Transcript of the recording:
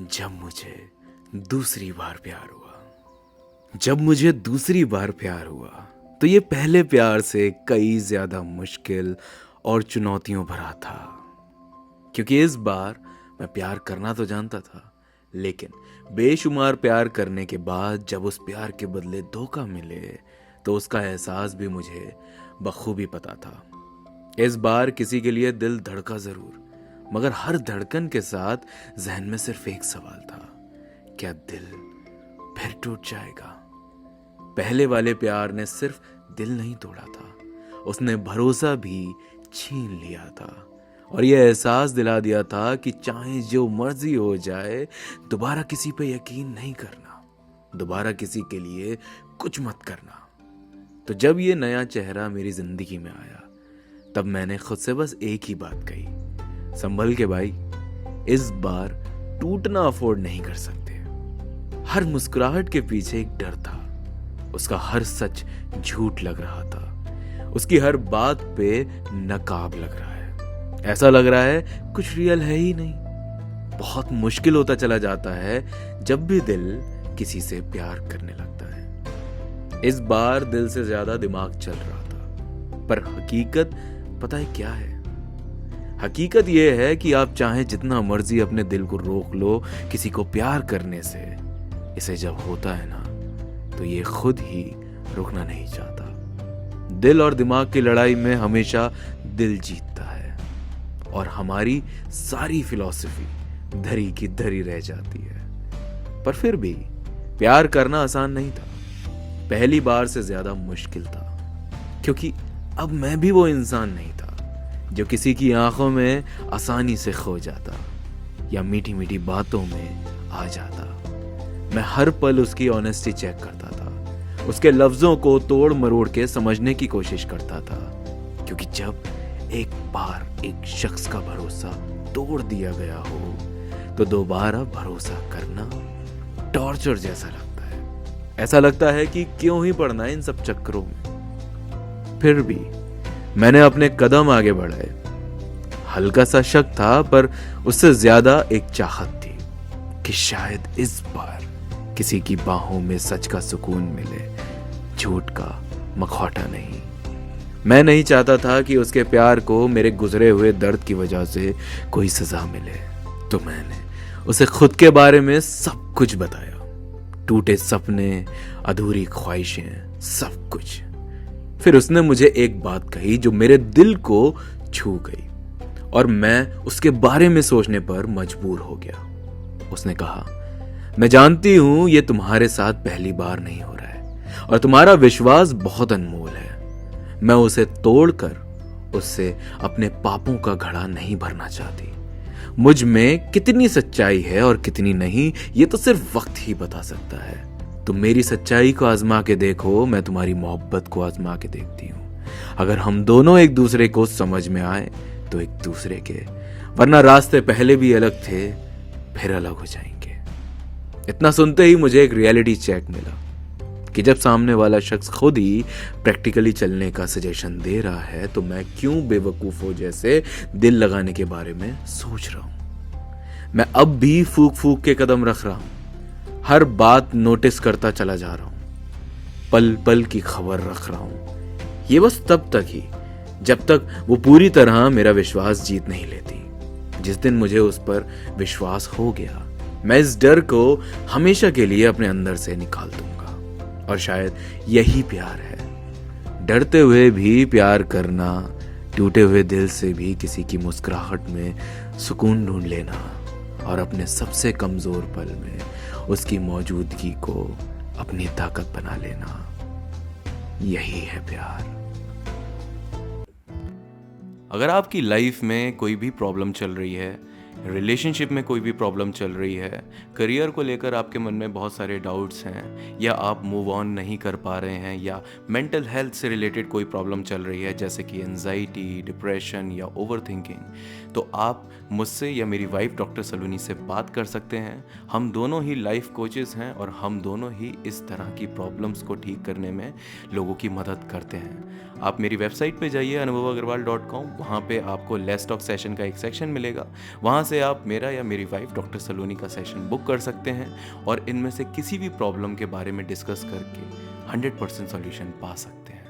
जब मुझे दूसरी बार प्यार हुआ। जब मुझे दूसरी बार प्यार हुआ तो ये पहले प्यार से कई ज्यादा मुश्किल और चुनौतियों भरा था। क्योंकि इस बार मैं प्यार करना तो जानता था, लेकिन बेशुमार प्यार करने के बाद जब उस प्यार के बदले धोखा मिले तो उसका एहसास भी मुझे बखूबी पता था। इस बार किसी के लिए दिल धड़का जरूर, मगर हर धड़कन के साथ जहन में सिर्फ एक सवाल था, क्या दिल फिर टूट जाएगा? पहले वाले प्यार ने सिर्फ दिल नहीं तोड़ा था, उसने भरोसा भी छीन लिया था और यह एहसास दिला दिया था कि चाहे जो मर्जी हो जाए, दोबारा किसी पे यकीन नहीं करना, दोबारा किसी के लिए कुछ मत करना। तो जब ये नया चेहरा मेरी जिंदगी में आया, तब मैंने खुद से बस एक ही बात कही, संभल के भाई, इस बार टूटना अफोर्ड नहीं कर सकते। हर मुस्कुराहट के पीछे एक डर था, उसका हर सच झूठ लग रहा था, उसकी हर बात पे नकाब लग रहा है, ऐसा लग रहा है कुछ रियल है ही नहीं। बहुत मुश्किल होता चला जाता है जब भी दिल किसी से प्यार करने लगता है। इस बार दिल से ज्यादा दिमाग चल रहा था, पर हकीकत पता है क्या है? हकीकत यह है कि आप चाहे जितना मर्जी अपने दिल को रोक लो किसी को प्यार करने से, इसे जब होता है ना तो ये खुद ही रुकना नहीं चाहता। दिल और दिमाग की लड़ाई में हमेशा दिल जीतता है और हमारी सारी फिलॉसफी धरी की धरी रह जाती है। पर फिर भी प्यार करना आसान नहीं था, पहली बार से ज्यादा मुश्किल था, क्योंकि अब मैं भी वो इंसान नहीं था जो किसी की आंखों में आसानी से खो जाता या मीठी मीठी बातों में आ जाता। मैं हर पल उसकी ऑनेस्टी चेक करता था, उसके लफ्जों को तोड़ मरोड़ के समझने की कोशिश करता था, क्योंकि जब एक बार एक शख्स का भरोसा तोड़ दिया गया हो तो दोबारा भरोसा करना टॉर्चर जैसा लगता है। ऐसा लगता है कि क्यों ही पड़ना इन सब चक्करों में। फिर भी मैंने अपने कदम आगे बढ़ाए। हल्का सा शक था, पर उससे ज्यादा एक चाहत थी कि शायद इस बार किसी की बाहों में सच का सुकून मिले, झूठ का मखौटा नहीं। मैं नहीं चाहता था कि उसके प्यार को मेरे गुजरे हुए दर्द की वजह से कोई सजा मिले, तो मैंने उसे खुद के बारे में सब कुछ बताया, टूटे सपने, अधूरी ख्वाहिशें, सब कुछ। फिर उसने मुझे एक बात कही जो मेरे दिल को छू गई और मैं उसके बारे में सोचने पर मजबूर हो गया। उसने कहा, मैं जानती हूं ये तुम्हारे साथ पहली बार नहीं हो रहा है और तुम्हारा विश्वास बहुत अनमोल है। मैं उसे तोड़कर उससे अपने पापों का घड़ा नहीं भरना चाहती। मुझ में कितनी सच्चाई है और कितनी नहीं, ये तो सिर्फ वक्त ही बता सकता है। तुम मेरी सच्चाई को आजमा के देखो, मैं तुम्हारी मोहब्बत को आजमा के देखती हूँ। अगर हम दोनों एक दूसरे को समझ में आए तो एक दूसरे के, वरना रास्ते पहले भी अलग थे, फिर अलग हो जाएंगे। इतना सुनते ही मुझे एक रियलिटी चेक मिला कि जब सामने वाला शख्स खुद ही प्रैक्टिकली चलने का सजेशन दे रहा है तो मैं क्यों बेवकूफों जैसे दिल लगाने के बारे में सोच रहा हूं। मैं अब भी फूक फूक के कदम रख रहा हूं, हर बात नोटिस करता चला जा रहा हूं, पल पल की खबर रख रहा हूं। ये बस तब तक ही जब तक वो पूरी तरह मेरा विश्वास जीत नहीं लेती। जिस दिन मुझे उस पर विश्वास हो गया, मैं इस डर को हमेशा के लिए अपने अंदर से निकाल दूंगा। और शायद यही प्यार है, डरते हुए भी प्यार करना, टूटे हुए दिल से भी किसी की मुस्कुराहट में सुकून ढूंढ लेना और अपने सबसे कमजोर पल में उसकी मौजूदगी को अपनी ताकत बना लेना। यही है प्यार। अगर आपकी लाइफ में कोई भी प्रॉब्लम चल रही है, रिलेशनशिप में कोई भी प्रॉब्लम चल रही है, करियर को लेकर आपके मन में बहुत सारे डाउट्स हैं, या आप मूव ऑन नहीं कर पा रहे हैं, या मेंटल हेल्थ से रिलेटेड कोई प्रॉब्लम चल रही है जैसे कि एंजाइटी, डिप्रेशन या ओवर थिंकिंग, तो आप मुझसे या मेरी वाइफ डॉक्टर सलूनी से बात कर सकते हैं। हम दोनों ही लाइफ कोचेस हैं और हम दोनों ही इस तरह की प्रॉब्लम्स को ठीक करने में लोगों की मदद करते हैं। आप मेरी वेबसाइट पे जाइए anubav.agarwal.com, वहाँ पे आपको लेट्स टॉक सेशन का एक सेक्शन मिलेगा, वहाँ से आप मेरा या मेरी वाइफ डॉक्टर सलोनी का सेशन बुक कर सकते हैं और इनमें से किसी भी प्रॉब्लम के बारे में डिस्कस करके 100% सॉल्यूशन पा सकते हैं।